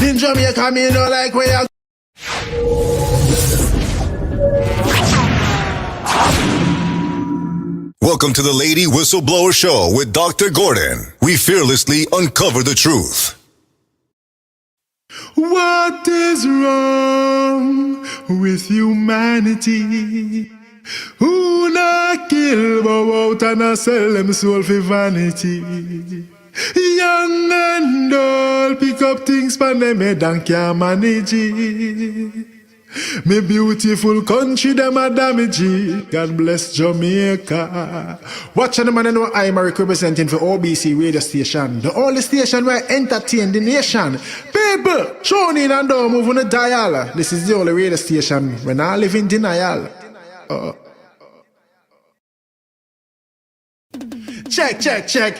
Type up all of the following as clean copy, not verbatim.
In Jamaica, me no like where you. Welcome to the Lady Whistleblower Show with Dr. Gordon. We fearlessly uncover the truth. What is wrong with humanity? Who not kill, bow out and a sell them soul for vanity? Young and old pick up things from them head and can't manage it. Me beautiful country, them a damage it. God bless Jamaica. Watching the man, I know I'm representing for OBC radio station, the only station where I entertain the nation. People, tune in and don't move on the dial. This is the only radio station when I live in denial. Check.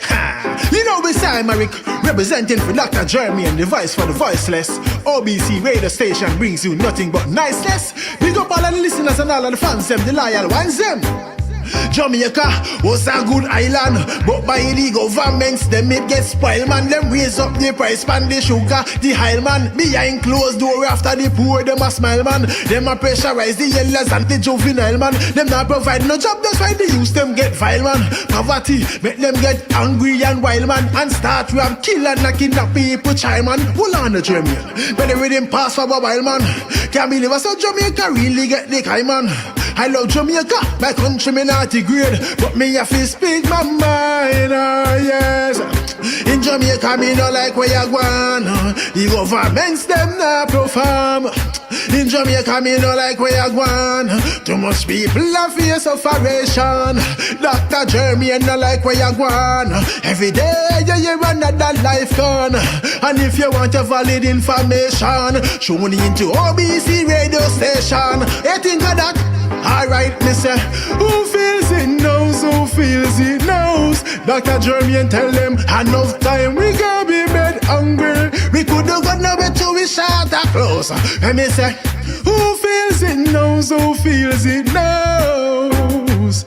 Ha. You know we say Maric, representing for Dr. Jeremy and the voice for the voiceless. OBC radio station brings you nothing but niceness. Big up all of the listeners and all of the fans, them, the loyal ones, them. Jamaica was a good island, but by the governments, them it get spoiled, man. Them raise up the price, pan the sugar, the high man. Behind closed door after the poor, them a smile, man. Them a pressurize the yellows and the juvenile, man. Them not provide no job, that's why they use them get vile, man. Poverty make them get angry and wild, man. And start to have kill and kidnap people, child, man. Hold on the Jamaica, but they read him pass for a while, man. Can't believe I saw Jamaica really get the high, man. I love Jamaica, my country me not grade, but me have to speak my mind, yes. In Jamaica me no like where you gone, the governments them not perform. In Jamaica me no like where you gone, too much people have face sufferation. Dr. Jeremy no like where you gone, every day you hear another life gone. And if you want a valid information, tune into OBC radio station. You think of that? Alright, me say, who feels it knows, who feels it knows. Dr. Jeremy and tell them, enough time we gonna be bed hungry. We could have got nowhere till we shot our clothes. And me say, who feels it knows, who feels it knows.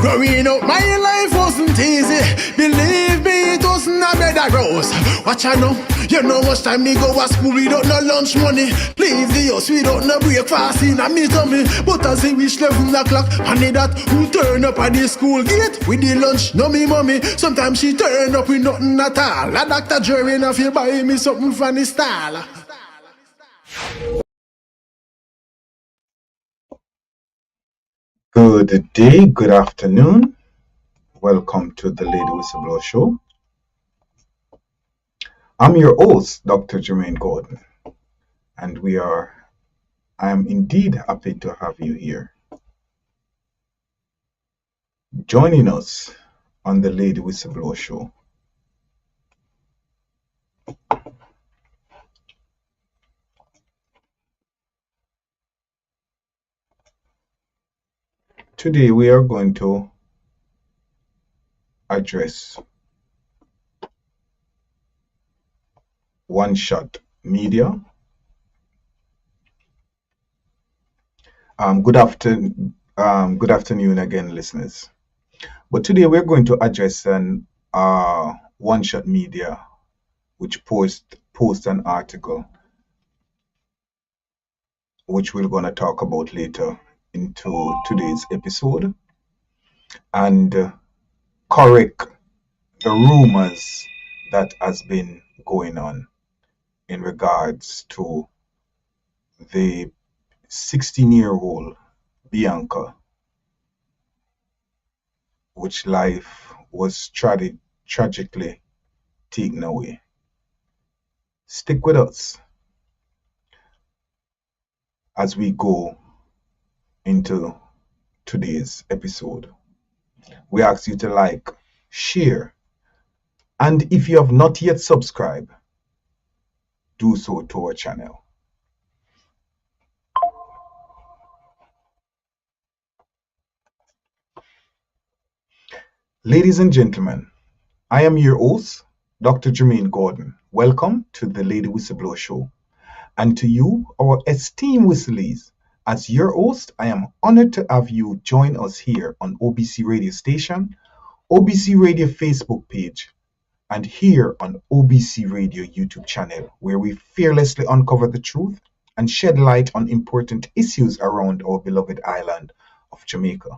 Growing up, my life wasn't easy. Believe me, it wasn't a bed of rose. Watch I know, you know much time me go to school without no lunch money. Leave the house without no breakfast in a me tummy. But as I reach 11 o'clock, honey that who turn up at the school gate with the lunch, no me mommy. Sometimes she turn up with nothing at all. A Dr. Jerry now feel buy me something from the stall. Good day, good afternoon. Welcome to the Lady Whistleblower Show. I'm your host, Dr. Jermaine Gordon, and I am indeed happy to have you here. Joining us on the Lady Whistleblower Show. Today we are going to address one-shot media. Good afternoon again, listeners. But today we're going to address an one-shot media, which post an article, which we're going to talk about later into today's episode, and correct the rumors that has been going on in regards to the 16-year-old Bianca, which life was tragically taken away. Stick with us as we go into today's episode. We ask you to like, share, and if you have not yet subscribed, do so to our channel. Ladies and gentlemen, I am your host, Dr. Jermaine Gordon. Welcome to the Lady Whistleblower Show. And to you, our esteemed whistlies, as your host, I am honored to have you join us here on OBC Radio Station, OBC Radio Facebook page, and here on OBC Radio YouTube channel, where we fearlessly uncover the truth and shed light on important issues around our beloved island of Jamaica.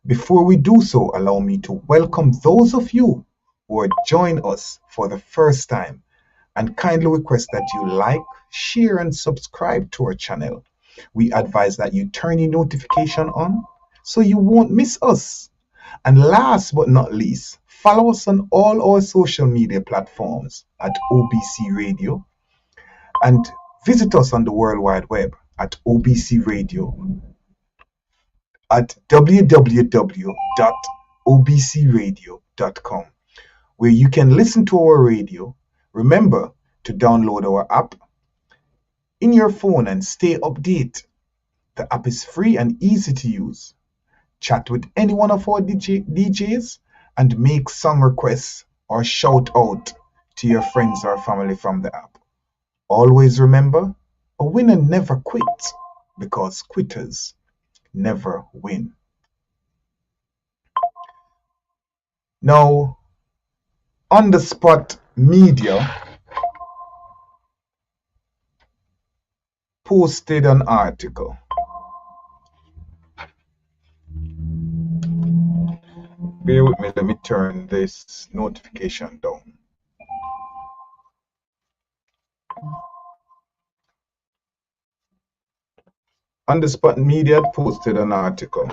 Before we do so, allow me to welcome those of you who are joining us for the first time and kindly request that you like, share, and subscribe to our channel. We advise that you turn your notification on so you won't miss us. And last but not least, follow us on all our social media platforms at OBC Radio and visit us on the World Wide Web at OBC Radio at www.obcradio.com, where you can listen to our radio. Remember to download our app in your phone and stay updated. The app is free and easy to use. Chat with any one of our DJs and make song requests or shout out to your friends or family from the app. Always remember, a winner never quits because quitters never win. Now, On the Spot Media posted an article. Bear with me, let me turn this notification down. On the Spot Media posted an article.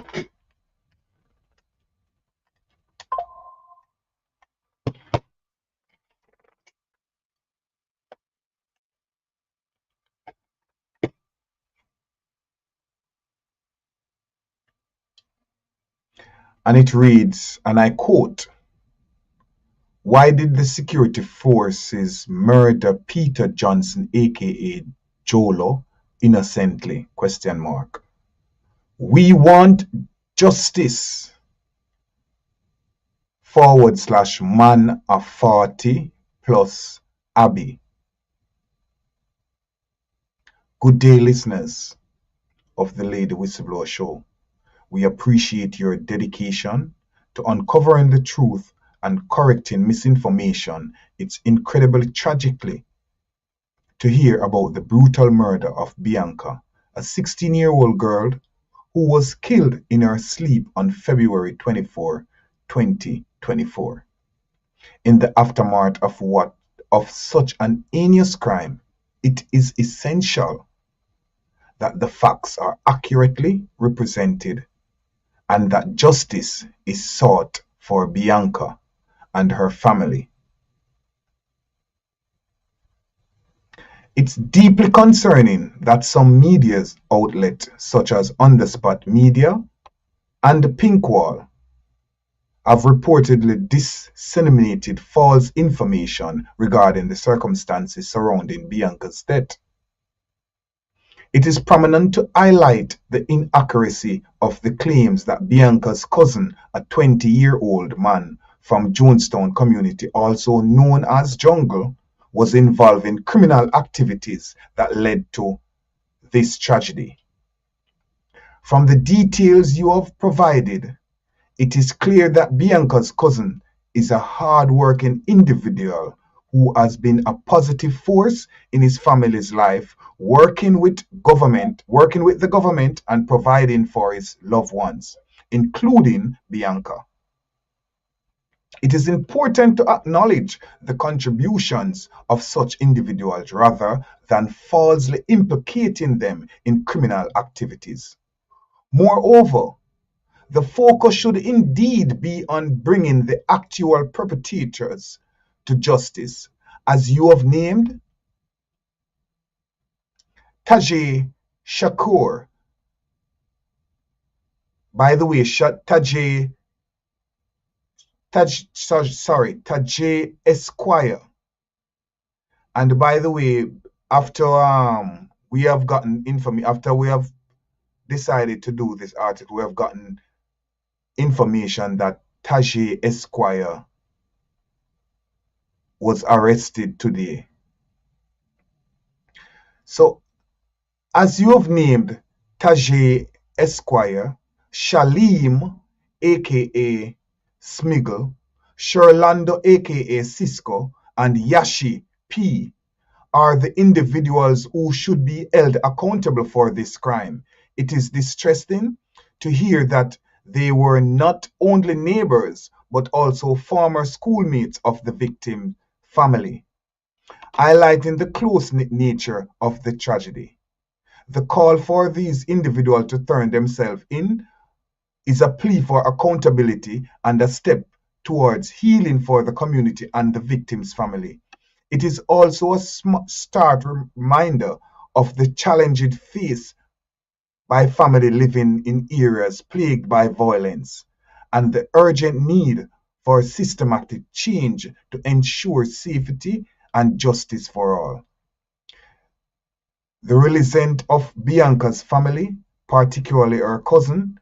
And it reads, and I quote, "Why did the security forces murder Peter Johnson, aka Jolo, innocently? Question mark. We want justice. / man of 40 plus Abby." Good day, listeners of the Lady Whistleblower Show. We appreciate your dedication to uncovering the truth and correcting misinformation. It's incredibly tragically to hear about the brutal murder of Bianca, a 16-year-old girl who was killed in her sleep on February 24, 2024. In the aftermath of such an heinous crime, it is essential that the facts are accurately represented and that justice is sought for Bianca and her family. It's deeply concerning that some media outlets such as On the Spot Media and Pinkwall have reportedly disseminated false information regarding the circumstances surrounding Bianca's death. It is prominent to highlight the inaccuracy of the claims that Bianca's cousin, a 20-year-old man from Jonestown community, also known as Jungle, was involved in criminal activities that led to this tragedy. From the details you have provided, it is clear that Bianca's cousin is a hardworking individual who has been a positive force in his family's life, working with the government and providing for his loved ones, including Bianca. It is important to acknowledge the contributions of such individuals rather than falsely implicating them in criminal activities. Moreover, the focus should indeed be on bringing the actual perpetrators to justice, as you have named Tajay Shakur. By the way, Tajay Esquire. And by the way, after we have decided to do this article, we have gotten information that Tajay Esquire was arrested today. So, as you have named Tajay Esquire, Shalim, aka Smiggle, Sherlando aka Cisco and Yashi P are the individuals who should be held accountable for this crime. It is distressing to hear that they were not only neighbors but also former schoolmates of the victim family, highlighting the close-knit nature of the tragedy. The call for these individuals to turn themselves in is a plea for accountability and a step towards healing for the community and the victim's family. It is also a stark reminder of the challenges faced by family living in areas plagued by violence and the urgent need for systematic change to ensure safety and justice for all. The releasing of Bianca's family, particularly her cousin,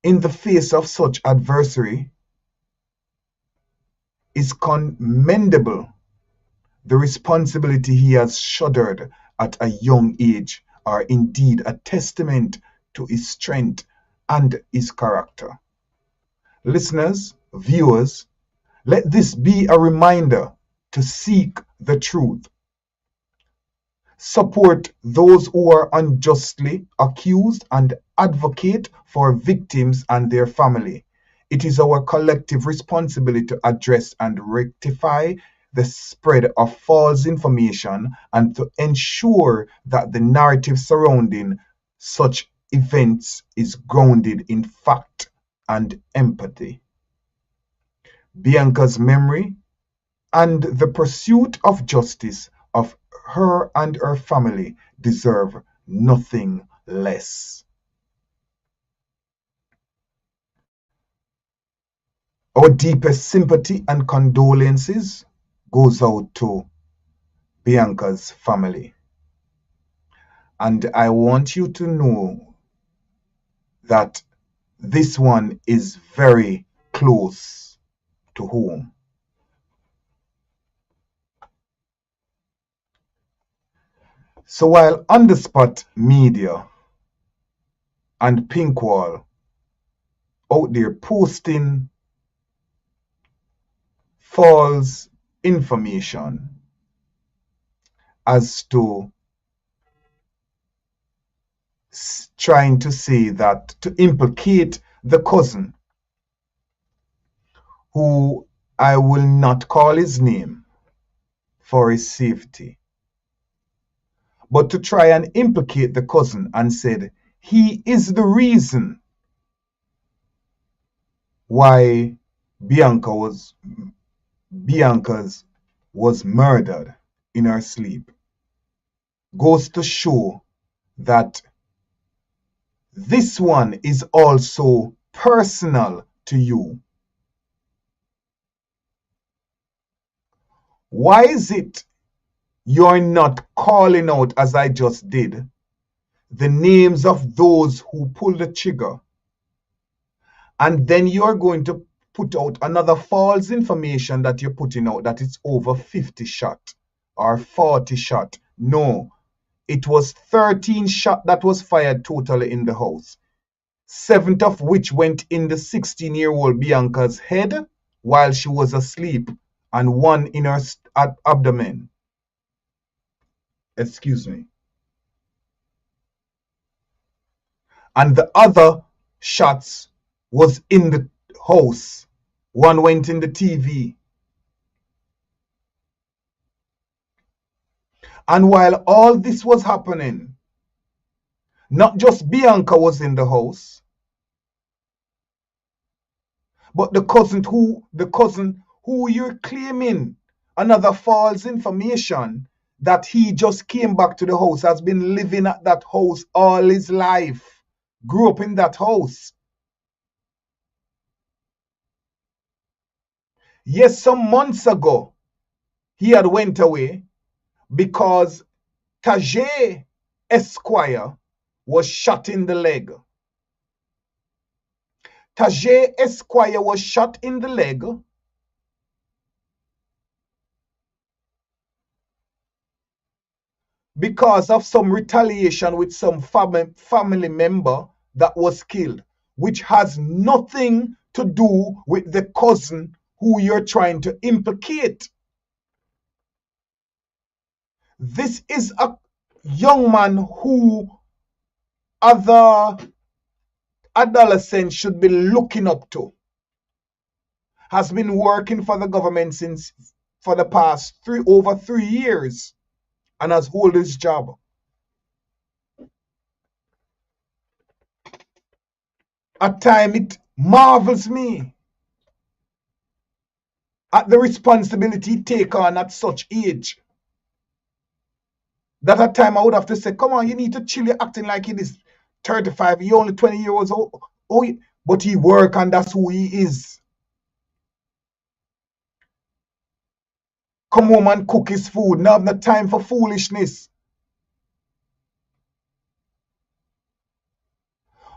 in the face of such adversity is commendable. The responsibility he has shouldered at a young age are indeed a testament to his strength and his character. Listeners, viewers, let this be a reminder to seek the truth. Support those who are unjustly accused and advocate for victims and their family. It is our collective responsibility to address and rectify the spread of false information and to ensure that the narrative surrounding such events is grounded in fact and empathy. Bianca's memory and the pursuit of justice of her and her family deserve nothing less. Our deepest sympathy and condolences goes out to Bianca's family. And I want you to know that this one is very close to home. So while On the Spot Media and Pinkwall out there posting false information as to trying to say that to implicate the cousin, who I will not call his name for his safety, but to try and implicate the cousin and said he is the reason why Bianca's was murdered in her sleep, goes to show that this one is also personal to you. Why is it you're not calling out, as I just did, the names of those who pulled the trigger, and then you're going to put out another false information that you're putting out that it's over 50 shot or 40 shot? No, it was 13 shot that was fired totally in the house, 7 of which went in the 16-year-old Bianca's head while she was asleep, and 1 in her abdomen. Excuse me. And the other shots was in the house. 1 went in the TV. And while all this was happening, not just Bianca was in the house, but the cousin who you're claiming another false information that he just came back to the house, has been living at that house all his life, grew up in that house. Yes, some months ago, he had went away because Tajay Esquire was shot in the leg. Tajay Esquire was shot in the leg because of some retaliation with some family member that was killed, which has nothing to do with the cousin who you're trying to implicate. This is a young man who other adolescents should be looking up to. Has been working for the government for the past over 3 years and has held his job. At times it marvels me at the responsibility he take on at such age. That at time I would have to say, come on, you need to chill, you're acting like he is 35, you're only 20 years old. But he work and that's who he is. Come home and cook his food. Now have no time for foolishness.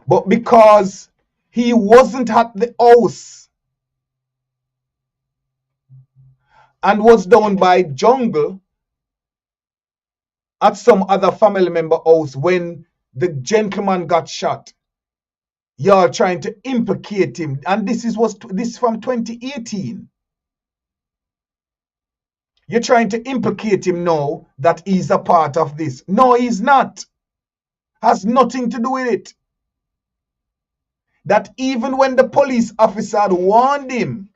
But because he wasn't at the house and was down by jungle at some other family member house when the gentleman got shot, y'all trying to implicate him. And this is from 2018. You're trying to implicate him now that he's a part of this. No, he's not. Has nothing to do with it. That even when the police officer had warned him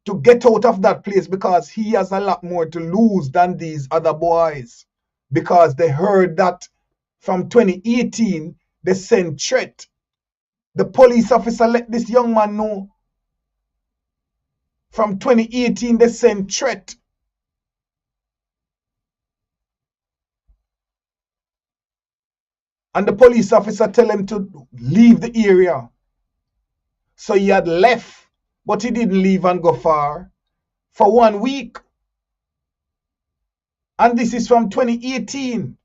to get out of that place because he has a lot more to lose than these other boys, because they heard that from 2018 they sent threat. The police officer let this young man know from 2018 they sent threat. And the police officer tell him to leave the area. So he had left, but he didn't leave and go far for 1 week. And this is from 2018.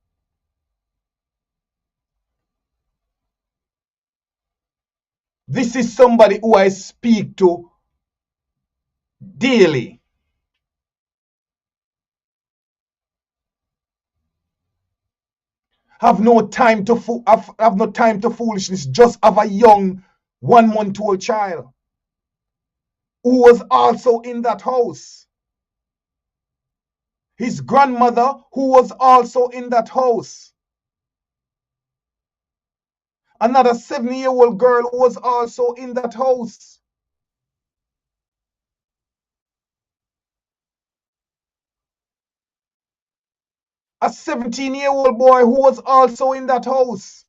This is somebody who I speak to daily. Have no time to foolishness. Just have a young 1-month-old child who was also in that house. His grandmother who was also in that house. Another 7-year-old girl who was also in that house. A 17-year-old boy who was also in that house.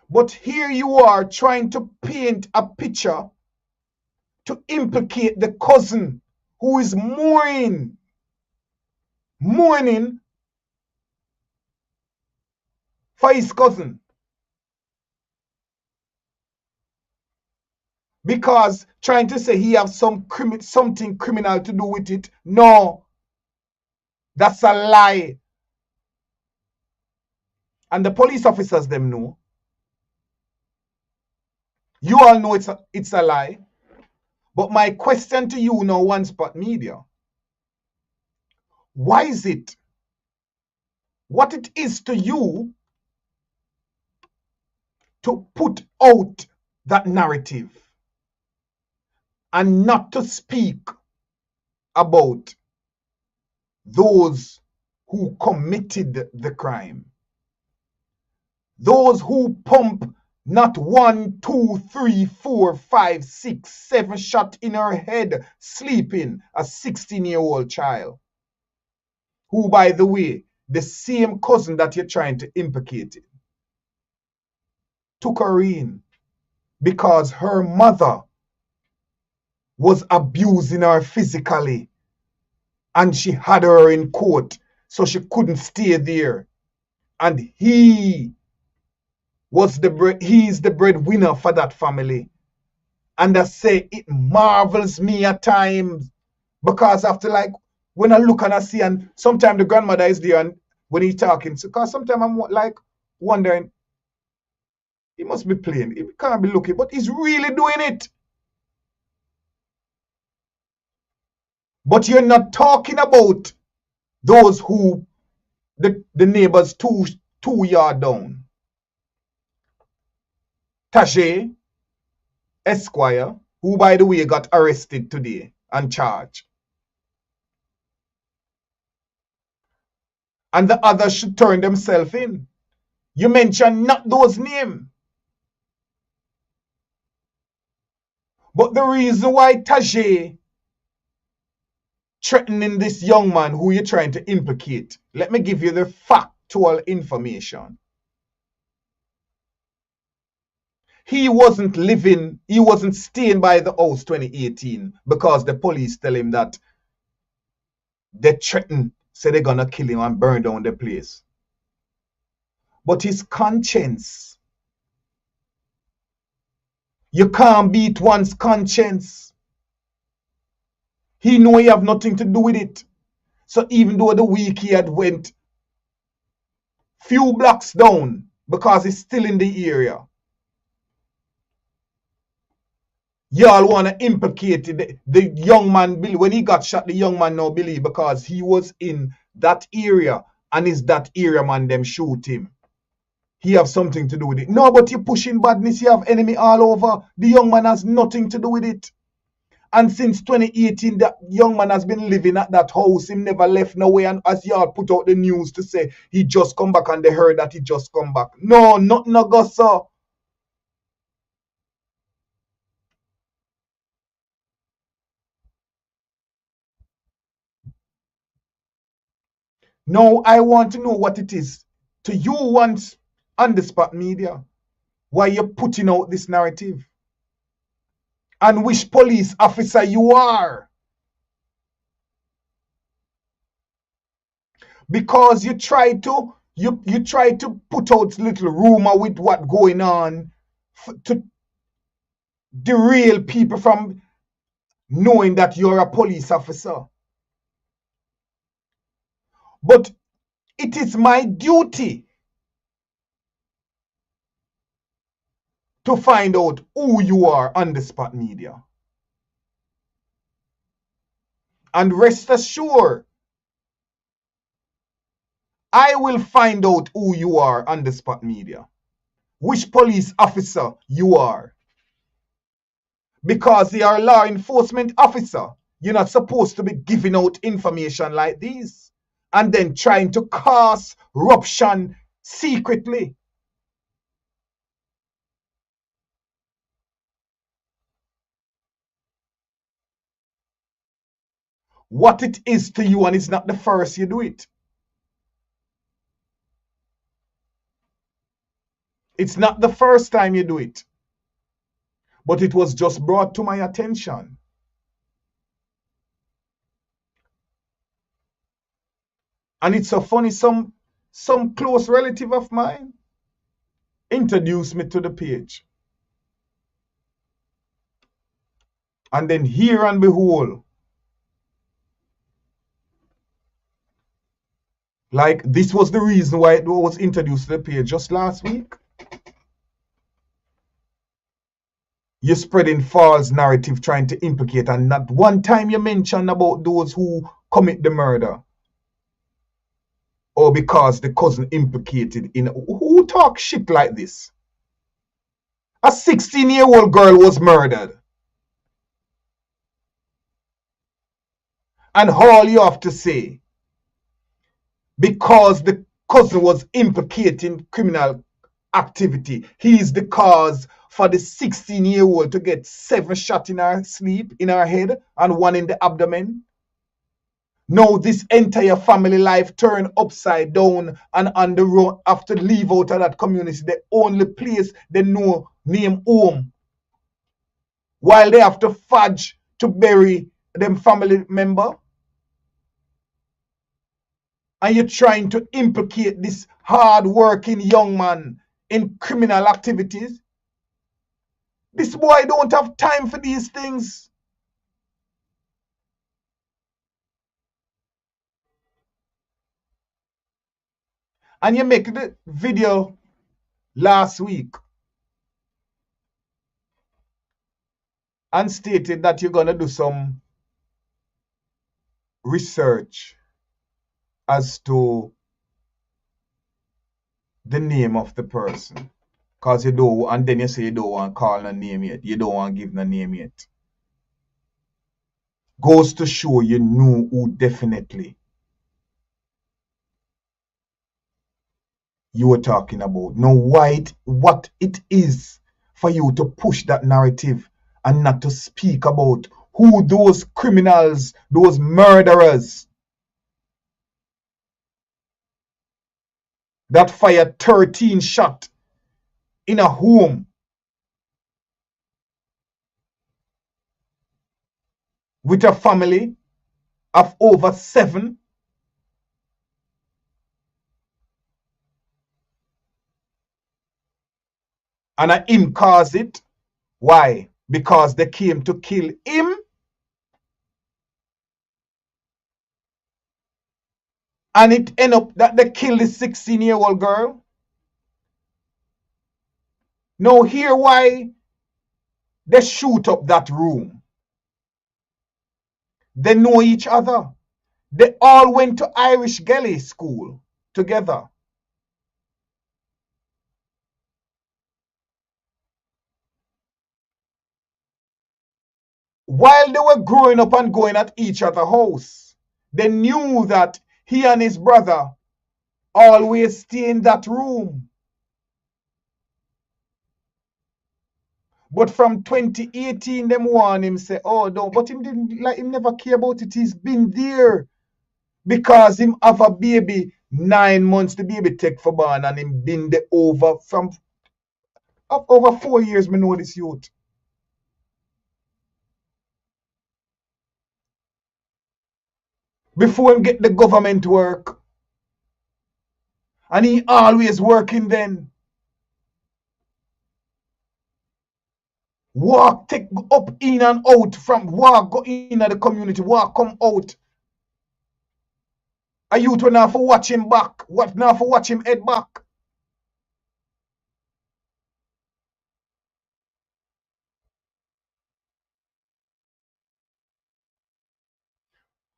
But here you are trying to paint a picture to implicate the cousin who is mourning for his cousin. Because trying to say he has something criminal to do with it. No. That's a lie. And the police officers them know. You all know it's a lie. But my question to you now, One Spot Media, why is it what it is to you to put out that narrative and not to speak about those who committed the crime? Those who pump not 1, 2, 3, 4, 5, 6, 7 shot in her head, sleeping, a 16-year-old child. Who, by the way, the same cousin that you're trying to implicate took her in because her mother was abusing her physically and she had her in court, so she couldn't stay there. And he's the breadwinner for that family. And I say it marvels me at times because after, like, when I look and I see, and sometimes the grandmother is there and when he's talking, because sometimes I'm like wondering, he must be playing, he can't be looking, but he's really doing it. But you're not talking about those who the neighbors two yard down. Tajay Esquire, who by the way got arrested today and charged. And the others should turn themselves in. You mention not those names. But the reason why Tajay threatening this young man who you're trying to implicate, let me give you the factual information. He wasn't staying by the house 2018 because the police tell him that they threaten, say they're gonna kill him and burn down the place. But his conscience, you can't beat one's conscience. He know he have nothing to do with it. So even though the week he had went few blocks down because he's still in the area, y'all want to implicate the young man. When he got shot, the young man now believe because he was in that area and is that area man them shoot him. He have something to do with it. No, but you're pushing badness. You have enemy all over. The young man has nothing to do with it. And since 2018, that young man has been living at that house. He never left nowhere. And as y'all put out the news to say he just come back and they heard that he just come back. No, nothing no go so. No, I want to know what it is to you once on the spot media. Why you're putting out this narrative. And which police officer you are. Because you try to put out little rumor with what going on to derail people from knowing that you're a police officer. But it is my duty to find out who you are on the spot media. And rest assured, I will find out who you are on the spot media. Which police officer you are. Because you are a law enforcement officer. You're not supposed to be giving out information like this. And then trying to cause ruption secretly. What it is to you, and it's not the first you do it. It's not the first time you do it. But it was just brought to my attention. And it's so funny, some close relative of mine introduced me to the page. And then here and behold, like this was the reason why it was introduced to the page just last week. You're spreading false narrative trying to implicate, and not one time you mention about those who commit the murder. Or because the cousin implicated in... Who talk shit like this? A 16-year-old girl was murdered. And all you have to say, because the cousin was implicating criminal activity, he is the cause for the 16-year-old to get 7 shots in her sleep, in her head, and 1 in the abdomen. Now this entire family life turned upside down, and on the road after leave out of that community, the only place they know name home. While they have to fudge to bury them family member. And you're trying to implicate this hard-working young man in criminal activities. This boy don't have time for these things. And you make the video last week and stated that you're going to do some research as to the name of the person. Because you don't, and then you say you don't want to call no name yet. You don't want to give no name yet. Goes to show you know who definitely you were talking about. Know what it is for you to push that narrative and not to speak about who those criminals, those murderers that fired 13 shots in a home with a family of over 7. And him caused it. Why? Because they came to kill him. And it ended up that they killed the 16-year-old girl. Now hear why they shoot up that room. They know each other. They all went to Irish Galley school together. While they were growing up and going at each other's house, they knew that he and his brother always stay in that room. But from 2018, them warn him, say, oh, no, but him didn't, like, him never care about it. He's been there. Because him have a baby 9 months, the baby take for born, and him been there over 4 years, me know this youth. Before him get the government work. And he always working then. Walk, take up in and out from walk, go in the community, walk, come out. A youth will not for watch him back, what not for watch him head back.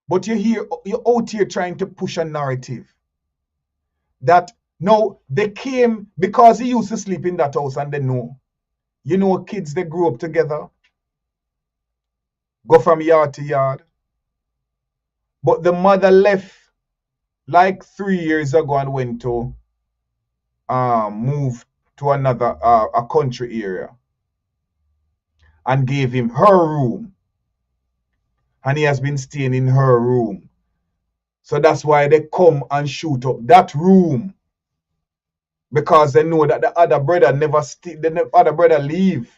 But you're out here trying to push a narrative that no, they came because he used to sleep in that house and they know. You know, kids, they grew up together, go from yard to yard. But the mother left like 3 years ago and went to move to another a country area and gave him her room. And he has been staying in her room. So that's why they come and shoot up that room. Because they know that the other brother the other brother leave.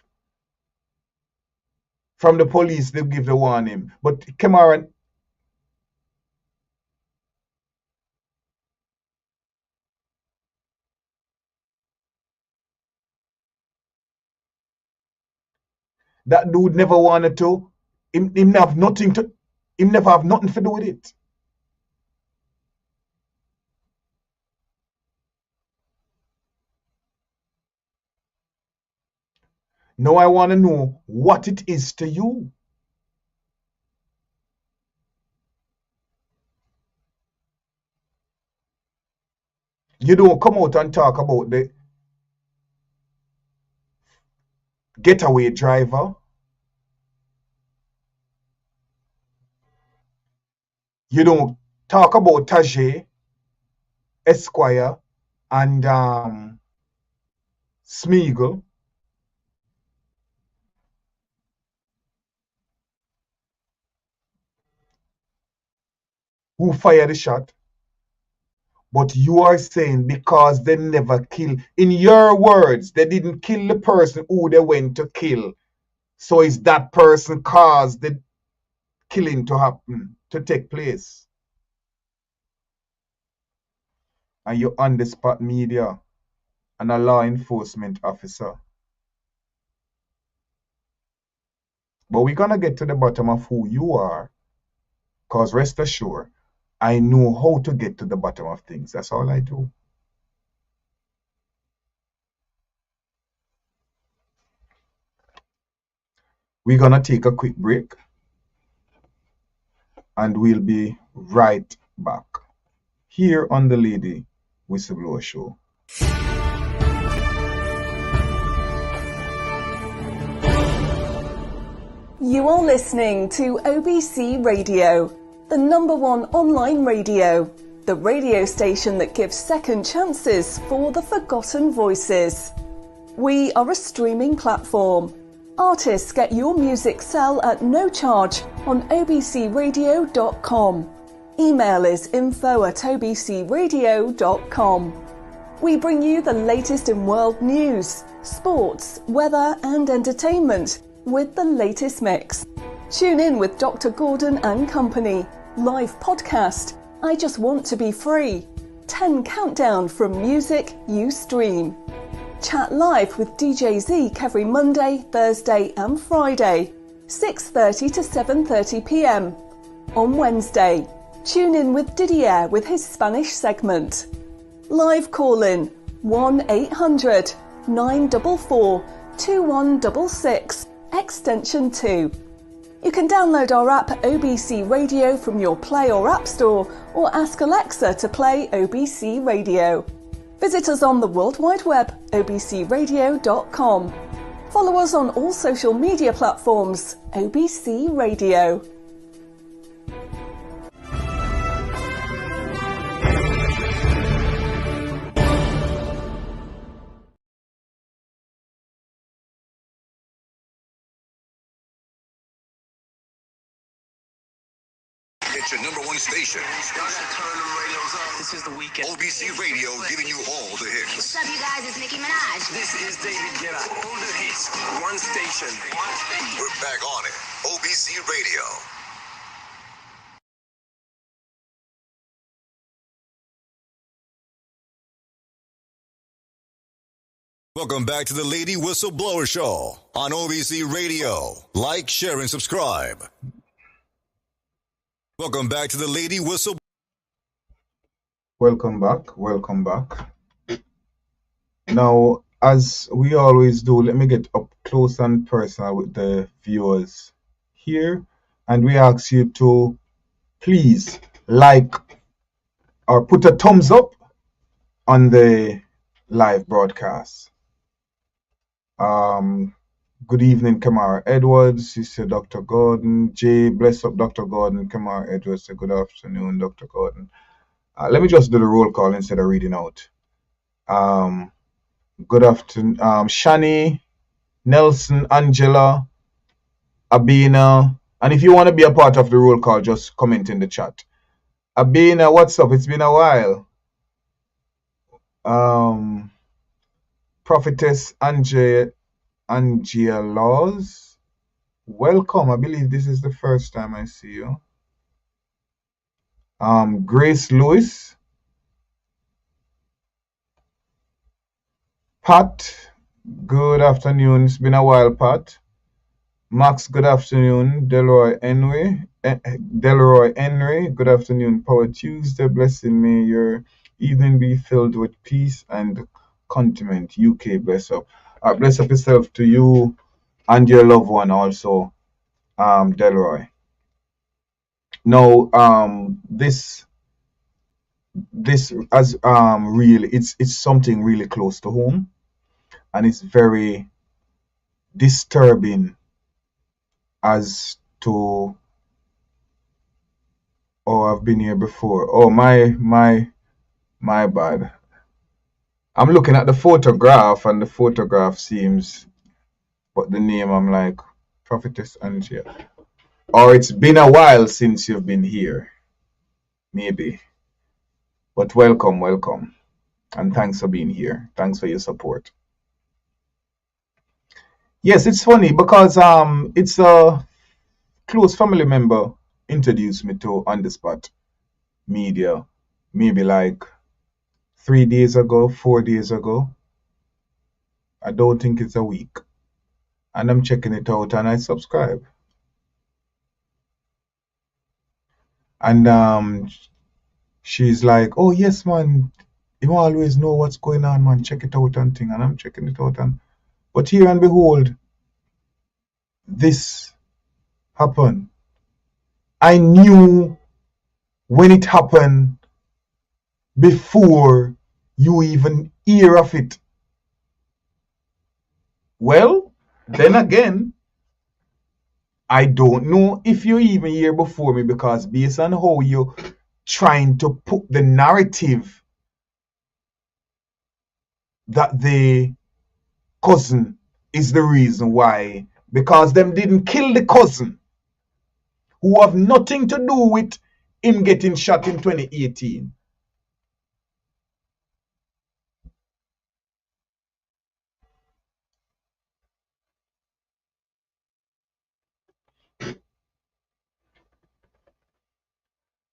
From the police, they give the warning. But Cameron, that dude never wanted to. Him have nothing to. Him never have nothing to do with it. Now I want to know what it is to you. You don't come out and talk about the getaway driver. You don't talk about Tajay, Esquire, and Smeagol. Who fired the shot. But you are saying because they never kill, in your words, they didn't kill the person who they went to kill. So is that person caused the killing to happen, to take place? And you're on the spot media and a law enforcement officer. But we're going to get to the bottom of who you are. Because rest assured, I know how to get to the bottom of things. That's all I do. We're going to take a quick break. And we'll be right back. Here on the Lady Whistleblower Show. You are listening to OBC Radio, the #1 online radio, the radio station that gives second chances for the forgotten voices. We are a streaming platform. Artists get your music sell at no charge on obcradio.com. Email is info@obcradio.com. We bring you the latest in world news, sports, weather and entertainment with the latest mix. Tune in with Dr. Gordon and Company. Live podcast, I Just Want to Be Free. 10 countdown from music you stream. Chat live with DJ Zeke every Monday, Thursday and Friday, 6:30 to 7:30 p.m. On Wednesday, tune in with Didier with his Spanish segment. Live call-in 1-800-944-2166, extension 2. You can download our app OBC Radio from your Play or App Store or ask Alexa to play OBC Radio. Visit us on the World Wide Web, obcradio.com. Follow us on all social media platforms, OBC Radio. It's your #1 station. This is the weekend. OBC Radio giving you all the hits. What's up, you guys? It's Nicki Minaj. This is David Guetta. All the hits. One station. We're back on it. OBC Radio. Welcome back to the Lady Whistleblower Show on OBC Radio. Like, share, and subscribe. Welcome back to the Lady Whistle. Welcome back. Welcome back. Now, as we always do, let me get up close and personal with the viewers here. And we ask you to please like or put a thumbs up on the live broadcast. Good evening, Kamara Edwards. Sister Dr. Gordon. Jay, bless up Dr. Gordon. Kamara Edwards, say good afternoon, Dr. Gordon. Let me just do the roll call instead of reading out. Good afternoon, Shani, Nelson, Angela, Abina. And if you want to be a part of the roll call, just comment in the chat. Abina, what's up? It's been a while. Prophetess Angia Laws, welcome. I believe this is the first time I see you. Grace Lewis, Pat, good afternoon. It's been a while, Pat. Max, good afternoon. Delroy Henry, good afternoon. Power Tuesday, blessing me. Your evening be filled with peace and contentment. UK, bless up. Bless up yourself to you and your loved one also, Delroy. Now, this as really, it's something really close to home, and it's very disturbing as to. Oh, I've been here before. Oh, my bad. I'm looking at the photograph, and the photograph seems, but the name, I'm like, Prophetess Angia. Or it's been a while since you've been here. Maybe. But welcome. And thanks for being here. Thanks for your support. Yes, it's funny because it's a close family member introduced me to On The Spot Media, maybe like 3 days ago, 4 days ago. I don't think it's a week. And I'm checking it out and I subscribe. And she's like, oh yes man, you always know what's going on, man. Check it out and thing. And I'm checking it out, and but here and behold, this happened. I knew when it happened before you even hear of it. Well, then again, I don't know if you're even here before me, because based on how you're trying to put the narrative that the cousin is the reason why, because them didn't kill the cousin, who have nothing to do with him getting shot in 2018.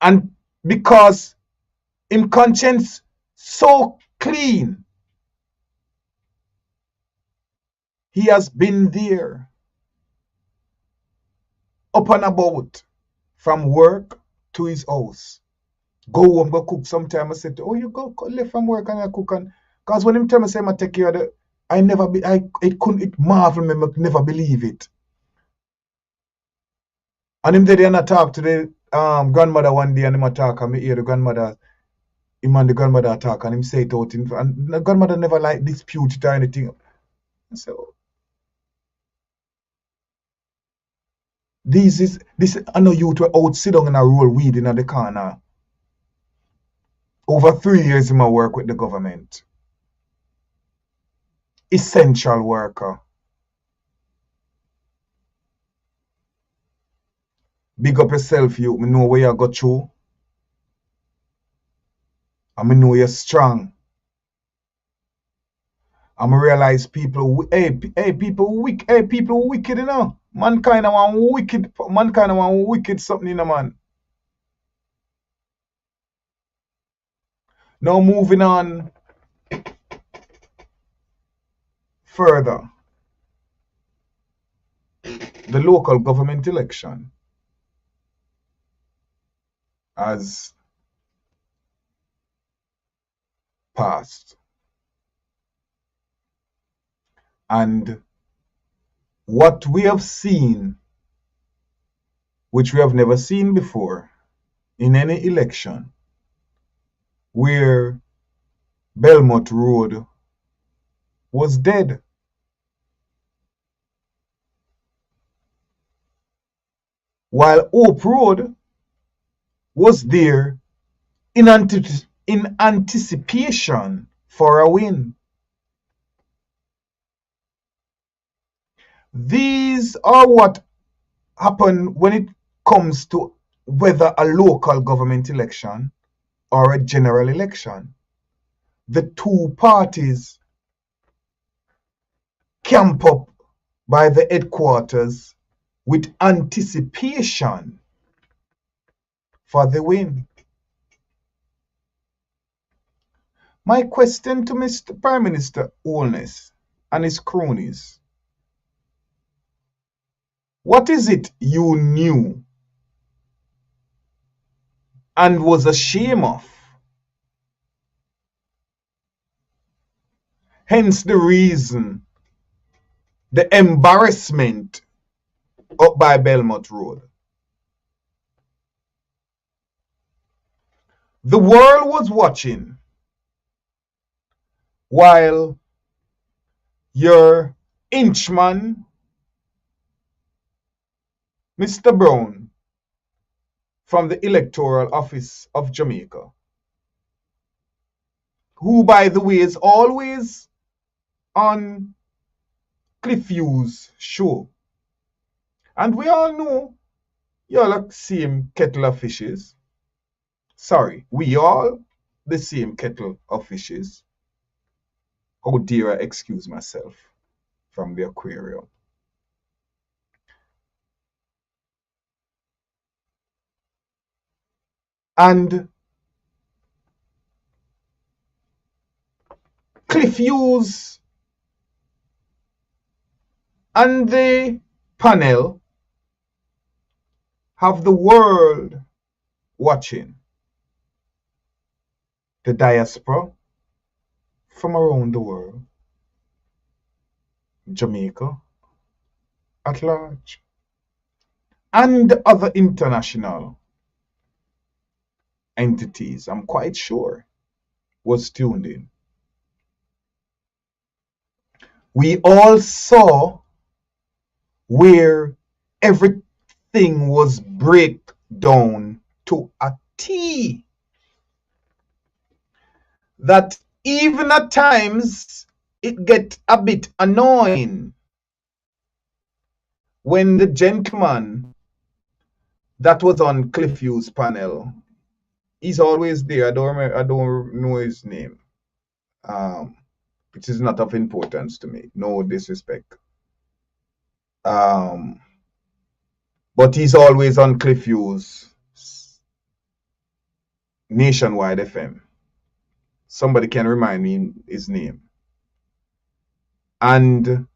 And because him conscience so clean, he has been there up and about from work to his house. Go home, go cook. Sometime I said, oh, you go left from work and I cook. And because when him tell me say I take care of the, it marvel me, I never believe it. And him there and I talk to the grandmother one day, and him talk, and me hear the grandmother, him and the grandmother talk, and him say it out, and the grandmother never like dispute it or anything. So this I know youth were out sit down and I roll weed in the corner. Over 3 years in my work with the government. Essential worker. Big up yourself, you. Me know where you got through. And me know you're strong. And I realize people wicked, you know. Mankind want wicked something, you know, man. Now moving on further. The local government election has passed. And what we have seen, which we have never seen before in any election, where Belmont Road was dead. While Hope Road was there in anticipation for a win. These are what happen when it comes to whether a local government election or a general election. The two parties camp up by the headquarters with anticipation for the win. My question to Mr. Prime Minister Holness and his cronies: what is it you knew and was ashamed of? Hence the reason, the embarrassment up by Belmont Road. The world was watching while your inchman, Mr. Brown, from the Electoral Office of Jamaica, who, by the way, is always on Cliff Hughes' show. And we all know you're like same kettle of fishes. Sorry, we all the same kettle of fishes. How dare I excuse myself from the aquarium. And Cliff Hughes and the panel have the world watching. The diaspora from around the world, Jamaica at large, and other international entities, I'm quite sure, was tuned in. We all saw where every thing was break down to a T. That even at times it get a bit annoying when the gentleman that was on Cliffview's panel, he's always there. I don't know his name, which is not of importance to me. No disrespect. But he's always on Cliffview's Nationwide FM. Somebody can remind me his name. And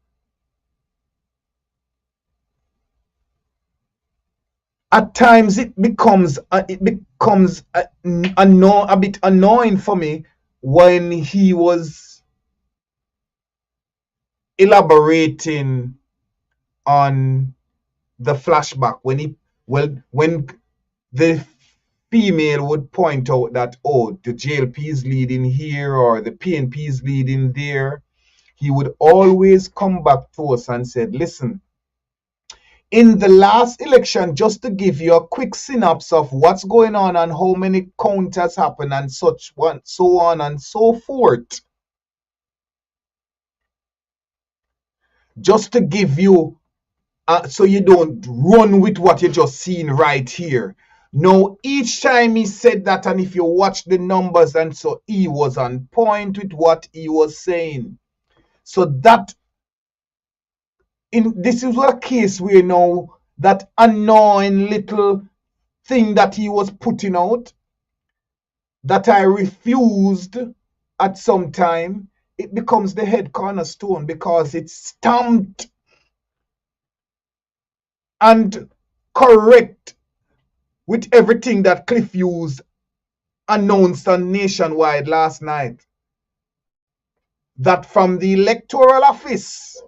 at times it becomes a bit annoying for me when he was elaborating on the flashback when the female would point out that, oh, the JLP is leading here or the PNP is leading there. He would always come back to us and said, listen, in the last election, just to give you a quick synopsis of what's going on and how many counts has happened and such one, so on and so forth. Just to give you, so you don't run with what you're just seeing right here. No, each time he said that, and if you watch the numbers, and so he was on point with what he was saying. So that, this is a case where now that annoying little thing that he was putting out, that I refused at some time, it becomes the head cornerstone because it's stamped and correct with everything that Cliffviews announced on Nationwide last night. That from the electoral office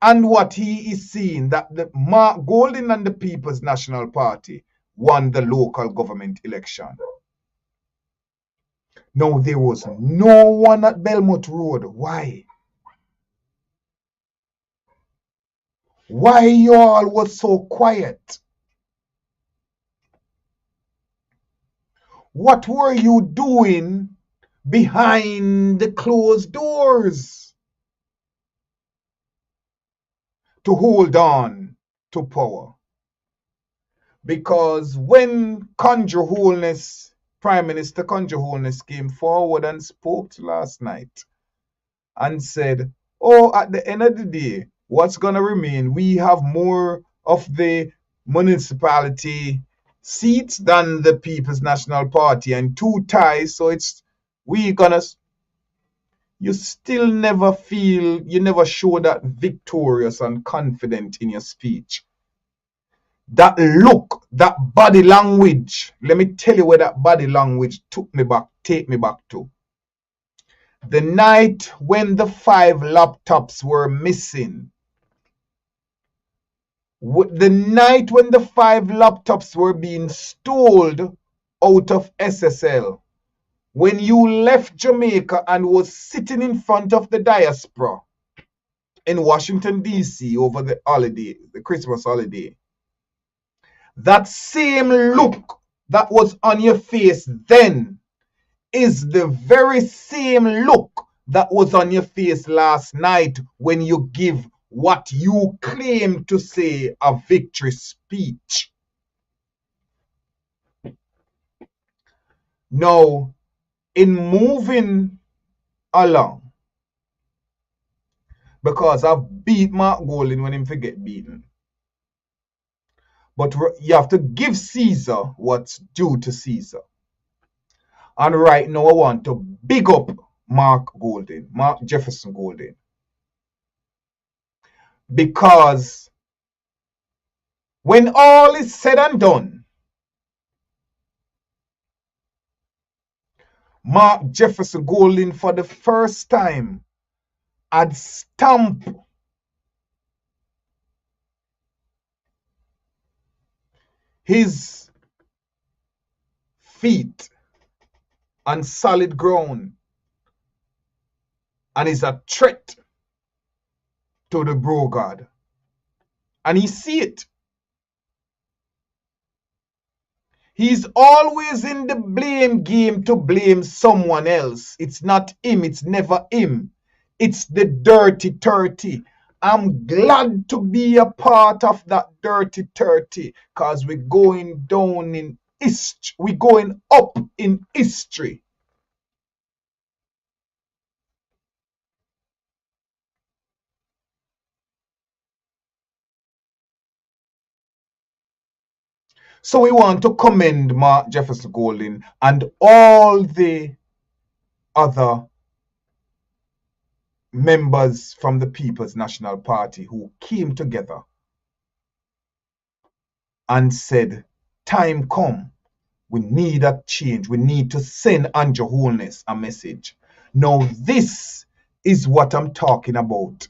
and what he is seeing, that the Mark Golding and the People's National Party won the local government election. Now, there was no one at Belmont Road. Why? Why you all was so quiet? What were you doing behind the closed doors to hold on to power? Because when Conjure Wholeness, Prime Minister Conjure Wholeness came forward and spoke last night and said, oh, at the end of the day, what's going to remain? We have more of the municipality seats than the People's National Party and 2 ties, so it's you still never feel, you never show that victorious and confident in your speech. That look, that body language, let me tell you where that body language take me back to. The night when the 5 laptops were missing. The night when the 5 laptops were being stolen out of SSL. When you left Jamaica and was sitting in front of the diaspora in Washington, D.C. over the holiday, the Christmas holiday. That same look that was on your face then is the very same look that was on your face last night when you give what you claim to say a victory speech. Now, in moving along, because I've beat Mark Golding when him forget beaten. But you have to give Caesar what's due to Caesar. And right now I want to big up Mark Jefferson Golding. Because when all is said and done, Mark Jefferson Golding for the first time had stamped his feet on solid ground and is a threat to the bro God. And he see it. He's always in the blame game to blame someone else. It's not him. It's never him. It's the dirty 30. I'm glad to be a part of that dirty 30 because we're going down in history. We're going up in history. So we want to commend Mark Jefferson Golding and all the other members from the People's National Party who came together and said, time come, we need a change. We need to send Andrew Holness a message. Now this is what I'm talking about.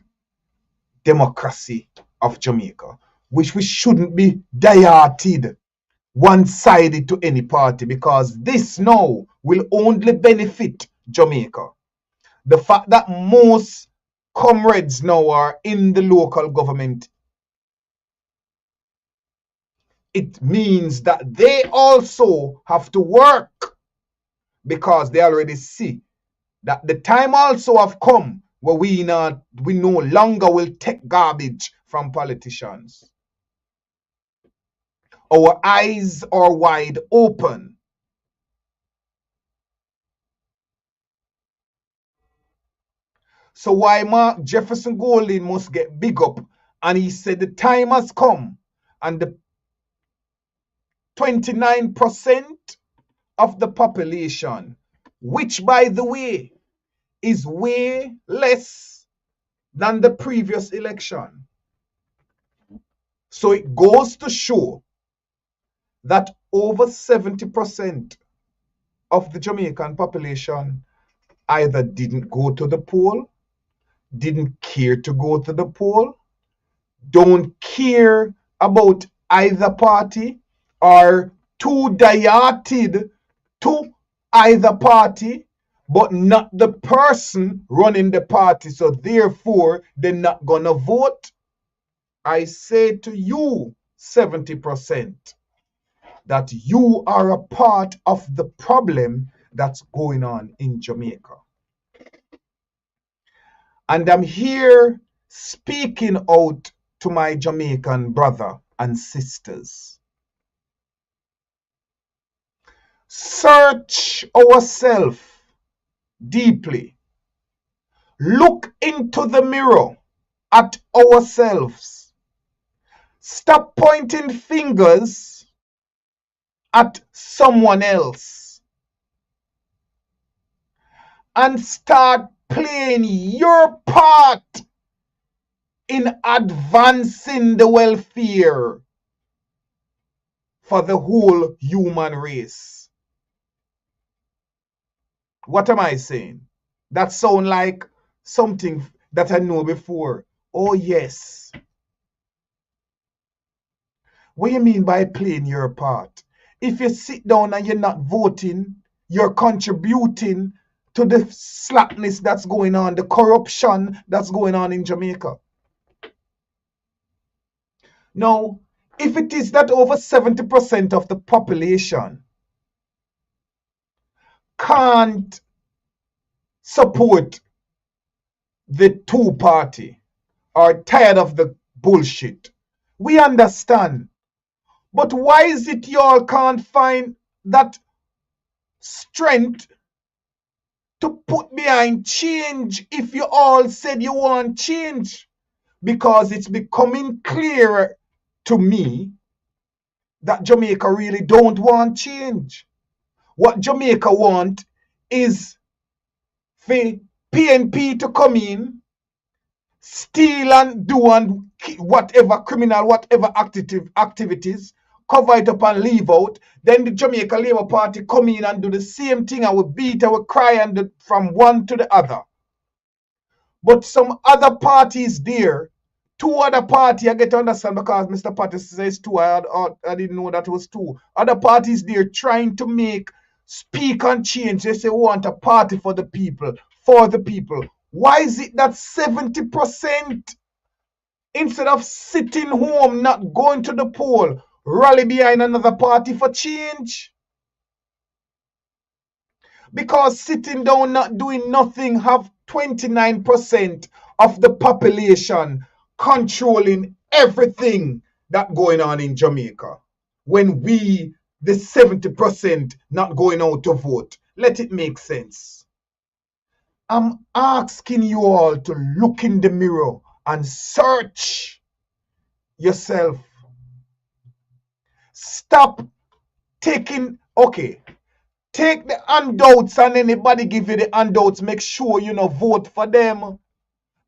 Democracy of Jamaica, which we shouldn't be dieted one-sided to any party, because this now will only benefit Jamaica. The fact that most comrades now are in the local government, it means that they also have to work, because they already see that the time also have come where we no longer will take garbage from politicians. Our eyes are wide open. So why Mark Jefferson Golding must get big up, and he said the time has come, and the 29% of the population, which by the way is way less than the previous election. So it goes to show that over 70% of the Jamaican population either didn't go to the poll, didn't care to go to the poll, don't care about either party, or too dieted to either party, but not the person running the party. So therefore, they're not gonna vote. I say to you, 70%, that you are a part of the problem that's going on in Jamaica. And I'm here speaking out to my Jamaican brother and sisters. Search ourselves deeply. Look into the mirror at ourselves. Stop pointing fingers at someone else and start playing your part in advancing the welfare for the whole human race. What am I saying? That sounds like something that I know before. Oh yes. What do you mean by playing your part? If you sit down and you're not voting, you're contributing to the slackness that's going on, the corruption that's going on in Jamaica. Now, if it is that over 70% of the population can't support the two-party or tired of the bullshit, we understand. But why is it y'all can't find that strength to put behind change if you all said you want change? Because it's becoming clearer to me that Jamaica really don't want change. What Jamaica want is for PNP to come in, steal and do and whatever criminal, whatever activities, cover it up and leave out. Then the Jamaica Labour Party come in and do the same thing, and we beat and we cry and from one to the other. But some other parties there, two other parties, I get to understand because Mr. Pattis says two, I didn't know that was two. Other parties there trying to speak and change. They say we want a party for the people, for the people. Why is it that 70%, instead of sitting home, not going to the poll, rally behind another party for change. Because sitting down not doing nothing have 29% of the population controlling everything that going on in Jamaica. When we, the 70%, not going out to vote. Let it make sense. I'm asking you all to look in the mirror and search yourself. Stop taking, take the handouts, and anybody give you the handouts, make sure you know vote for them.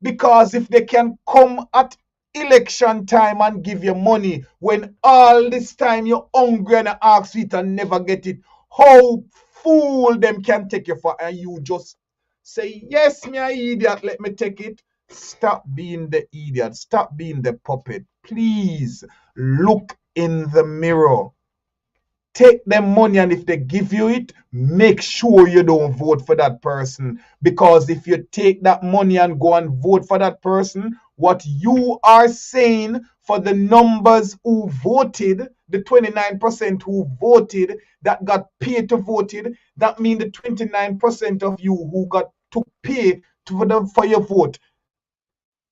Because if they can come at election time and give you money when all this time you're hungry and ask for it and never get it, how fool them can take you for, and you just say, yes, me an idiot, let me take it. Stop being the idiot. Stop being the puppet. Please look in the mirror. Take them money, and if they give you it, make sure you don't vote for that person. Because if you take that money and go and vote for that person, what you are saying for the numbers who voted, the 29% who voted, that got paid to voted, that means the 29% of you who got to pay for your vote.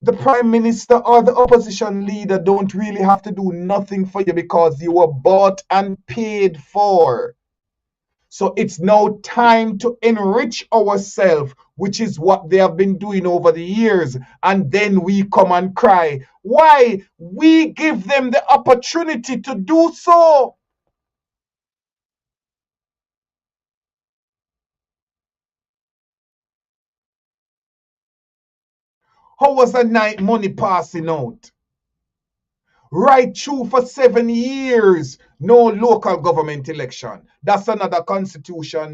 The prime minister or the opposition leader don't really have to do nothing for you because you were bought and paid for. So it's now time to enrich ourselves, which is what they have been doing over the years. And then we come and cry. Why? We give them the opportunity to do so. How was the night money passing out? Right through for 7 years, no local government election. That's another constitution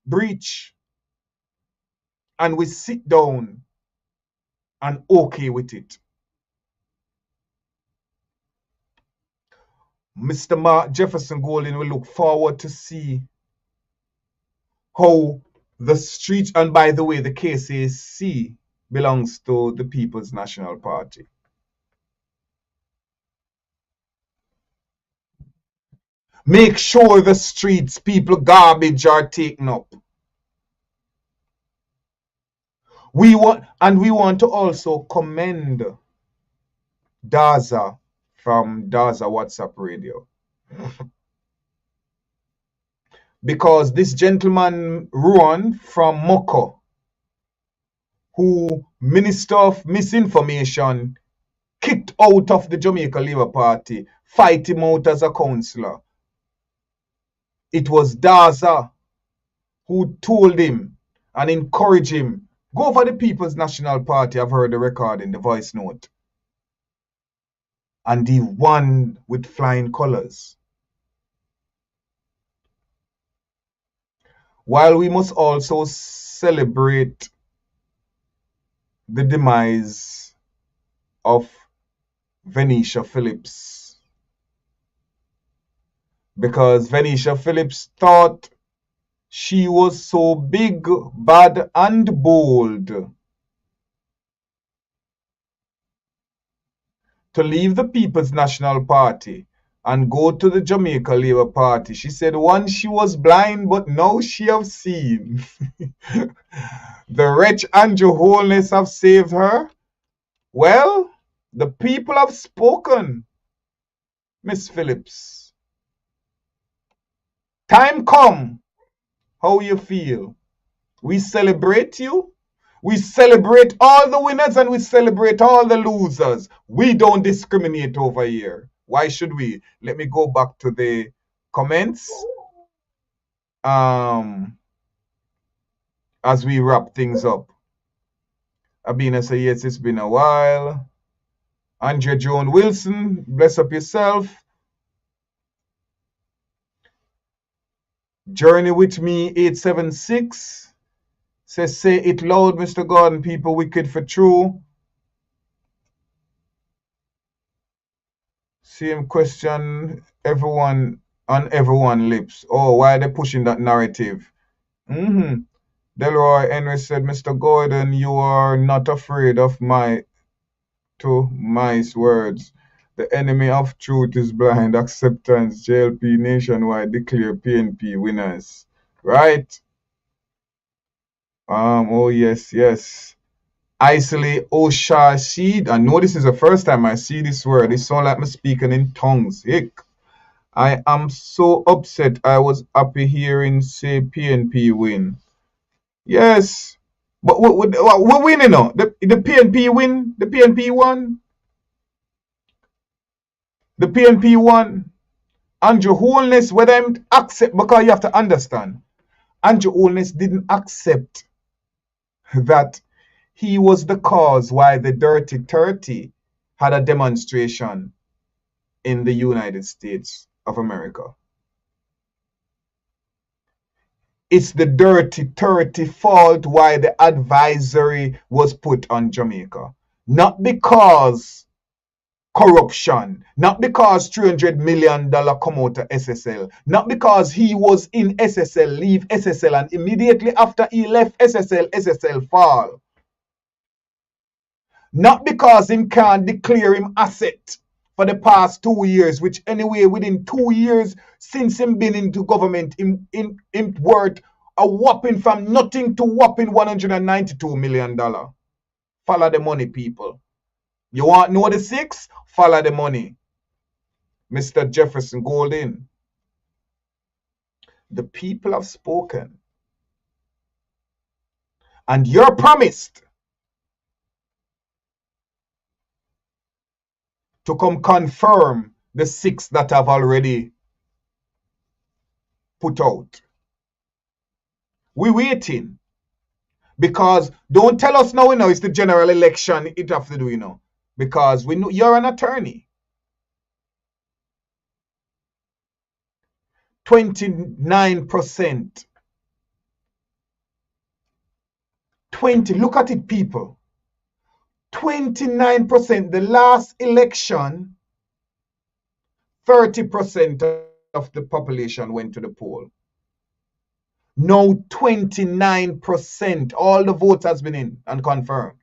breach. And we sit down and okay with it. Mr. Mark Jefferson Golden will look forward to see how the street, and by the way, the KCC belongs to the People's National Party. Make sure the streets, people, garbage are taken up. We want to also commend Daza from Daza WhatsApp Radio. Because this gentleman, Ruan from Moko, who Minister of Misinformation kicked out of the Jamaica Labour Party, fight him out as a councillor. It was Daza who told him and encouraged him, go for the People's National Party. I've heard the recording, the voice note. And he won with flying colors. While we must also celebrate the demise of Venetia Phillips, because Venetia Phillips thought she was so big, bad, and bold to leave the People's National Party and go to the Jamaica Labour Party. She said once she was blind, but now she have seen. The wretch Andrew Holness have saved her. Well, the people have spoken, Miss Phillips. Time come. How you feel? We celebrate you. We celebrate all the winners and we celebrate all the losers. We don't discriminate over here. Why should we? Let me go back to the comments. As we wrap things up. Abina say, yes, it's been a while. Andrea Joan Wilson, bless up yourself. Journey with me 876 says, say it loud, Mr. Gordon, people wicked for true. Same question, everyone on everyone's lips. Oh, why are they pushing that narrative? Delroy Henry said, Mr. Gordon, you are not afraid of my words. The enemy of truth is blind. Acceptance. JLP nationwide declare PNP winners. Right? Oh yes, yes. Isolate Oshashid. I know this is the first time I see this word. It sounds like me speaking in tongues. Hick. I am so upset. I was happy hearing say PNP win. Yes. But we're winning now. The PNP win. The PNP won. The PNP won. Andrew Holness, whether I'm accept, because you have to understand, Andrew Holness didn't accept that he was the cause why the Dirty 30 had a demonstration in the United States of America. It's the Dirty 30 fault why the advisory was put on Jamaica. Not because corruption, not because $300 million come out of SSL, not because he was in SSL, leave SSL, and immediately after he left SSL, SSL fall. Not because him can't declare him asset for the past 2 years, which anyway within 2 years since him been into government, him worth a whopping from nothing to whopping $192 million. Follow the money, people. You want to know the six? Follow the money. Mr. Jefferson Golden. The people have spoken. And you're promised to come confirm the six that I've already put out. We're waiting. Because don't tell us now, it's the general election it have to do, Because we know you're an attorney. 29%. 20. Look at it, people. 29%. The last election, 30% of the population went to the poll. Now 29%. All the votes has been in and confirmed.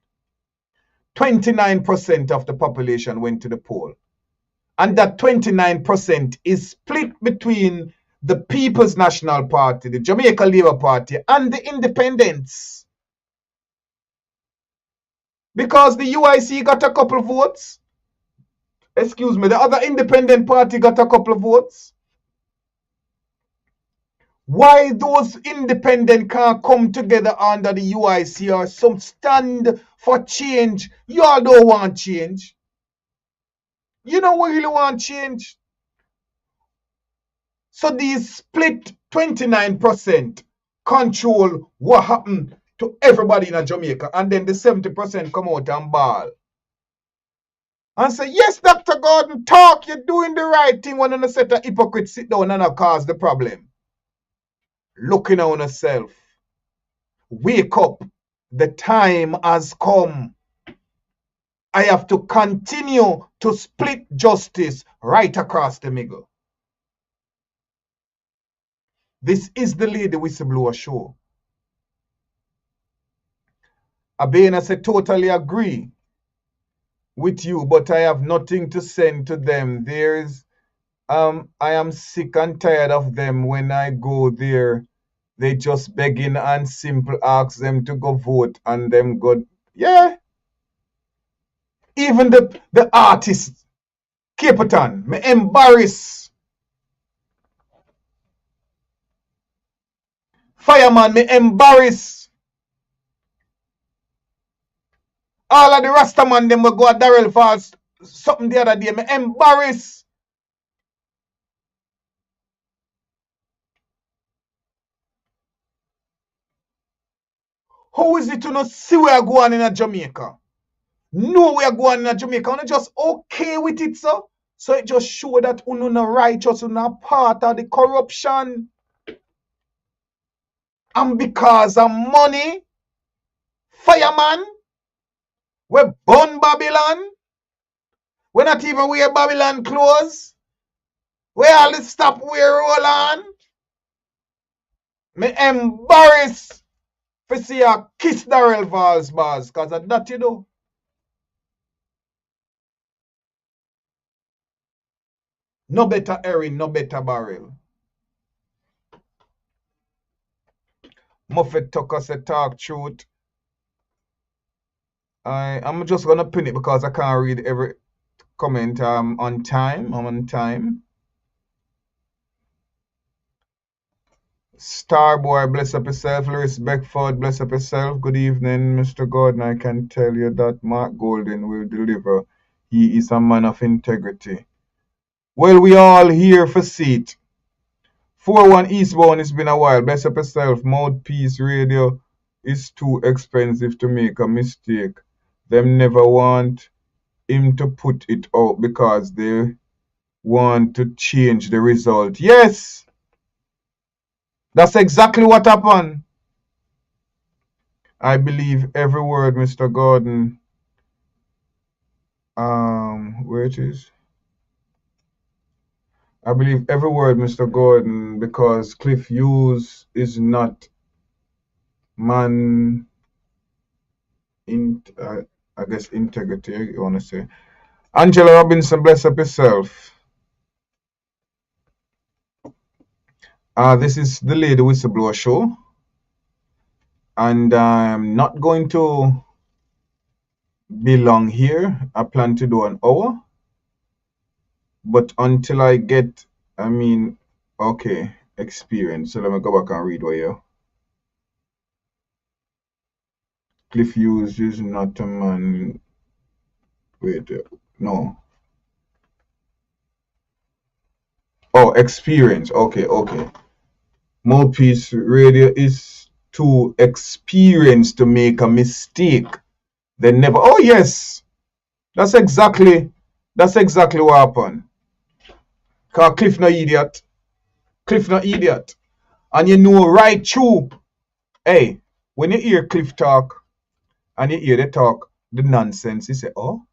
29% of the population went to the poll. And that 29% is split between the People's National Party, the Jamaica Labour Party, and the Independents. Because the UIC got a couple of votes. Excuse me, the other independent party got a couple of votes. Why those independent can't come together under the UIC or some stand for change? Y'all don't want change. You know we really want change. So these split 29% control what happened to everybody in Jamaica, and then the 70% come out and ball. And say, yes, Dr. Gordon, talk, you're doing the right thing when a set of hypocrites sit down and not cause the problem. Looking on yourself. Wake up. The time has come. I have to continue to split justice right across the middle. This is the Lady Whistleblower Show. Abena said, totally agree with you, but I have nothing to send to them. I am sick and tired of them. When I go there, they just begging and simple ask them to go vote and them go, yeah. Even the artists, Capitan, me embarrass. Fireman, me embarrass. All of the Rastaman, them will go at Darrell Falls, something the other day, me embarrass. How is it to not see where I go on in Jamaica? Know where I go on in Jamaica. I'm just okay with it, sir. So it just show that you're not righteous, you're not part of the corruption. And because of money, fireman, we burn Babylon. We not even wear Babylon clothes. We all the stop wear roll on. Me embarrass for see a kiss Darrell Falls bars, cause of that you know. No better herring, no better barrel. Muffet Tucker said talk truth. I'm just gonna pin it because I can't read every comment. I'm on time. Starboy, bless up yourself. Lewis Beckford, bless up yourself. Good evening, Mr. Gordon. I can tell you that Mark Golden will deliver. He is a man of integrity. Well, we all here for seat. 41 Eastbound, it's been a while. Bless up yourself. Mouthpiece Radio is too expensive to make a mistake. Them never want him to put it out because they want to change the result. Yes! That's exactly what happened. I believe every word, Mr. Gordon. Where it is? I believe every word, Mr. Gordon, because Cliff Hughes is not man I guess integrity, you want to say. Angela Robinson, bless up yourself. This is the Lady Whistleblower Show. And I'm not going to be long here. I plan to do an hour. But until I get, experience. So let me go back and read what you. Cliff Hughes is not a man. Wait, no. Oh, experience. Okay. Mouthpiece Radio is too experienced to make a mistake. They never. Oh yes, that's exactly what happened. Cause Cliff no idiot. And you know right through. Hey, when you hear Cliff talk and you hear the talk, the nonsense, you say, oh,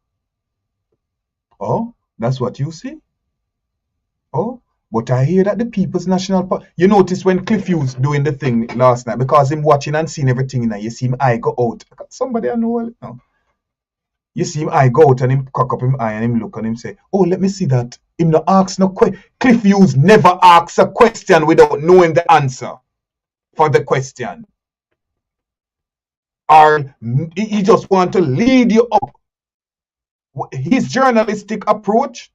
that's what you say? Oh, but I hear that the People's National Party. You notice when Cliff Hughes doing the thing last night, because him watching and seeing everything, you see him eye go out. Somebody I know it now. You see him eye go out and him cock up him eye and him look and him say, oh, let me see that. Him no ask no question. Cliff Hughes never asks a question without knowing the answer for the question. Or he just want to lead you up. His journalistic approach,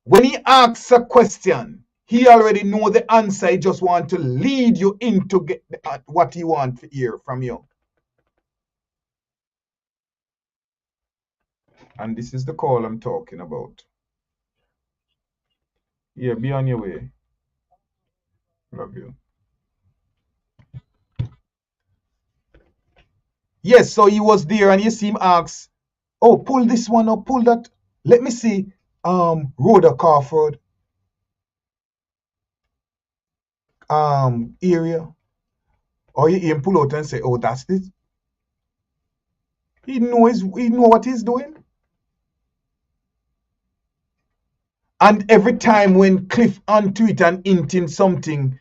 when he asks a question, he already know the answer. He just want to lead you into get what he want to hear from you. And this is the call I'm talking about. Yeah, be on your way. Love you. Yes, so he was there and you see him ask, oh, pull this one up, pull that. Let me see. Rhoda Carford area. Or you him pull out and say, oh, that's it. He know what he's doing. And every time when Cliff on Twitter and hinting something,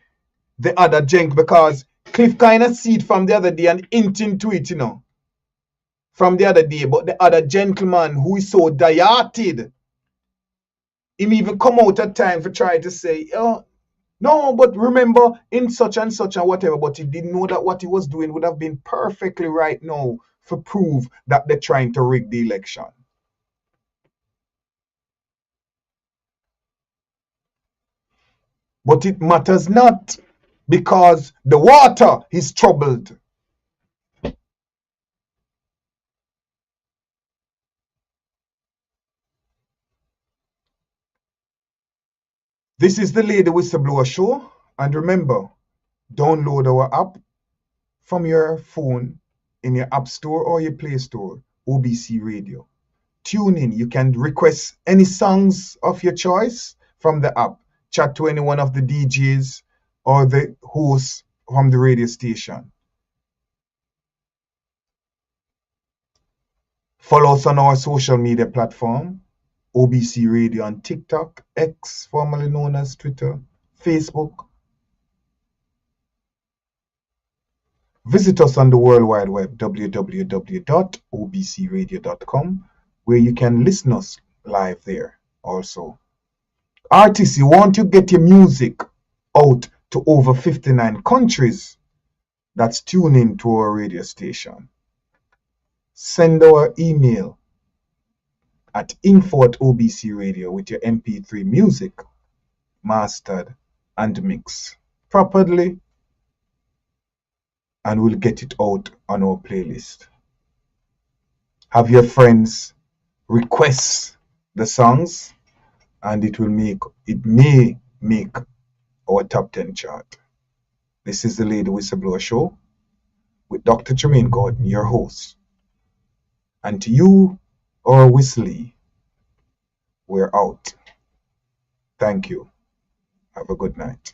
the other jank, because Cliff kind of see it from the other day and hinting to it, from the other day, but the other gentleman who is so diated, him even come out at time for try to say, oh, no, but remember in such and such and whatever, but he didn't know that what he was doing would have been perfectly right now for prove that they're trying to rig the election. But it matters not, because the water is troubled. This is the Lady Whistleblower Show. And remember, download our app from your phone in your App Store or your Play Store, OBC Radio. Tune in. You can request any songs of your choice from the app. Chat to any one of the DJs or the hosts from the radio station. Follow us on our social media platform, OBC Radio on TikTok, X, formerly known as Twitter, Facebook. Visit us on the World Wide Web, www.obcradio.com, where you can listen us live there also. Artists, you want to get your music out to over 59 countries that's tuned in to our radio station. Send our email at info@obcradio with your MP3 music mastered and mixed properly, and we'll get it out on our playlist. Have your friends request the songs, and it may make our top 10 chart. This is the Lady Whistleblower Show with Dr. Jermaine Gordon, your host. And to you, our Whistly, we're out. Thank you. Have a good night.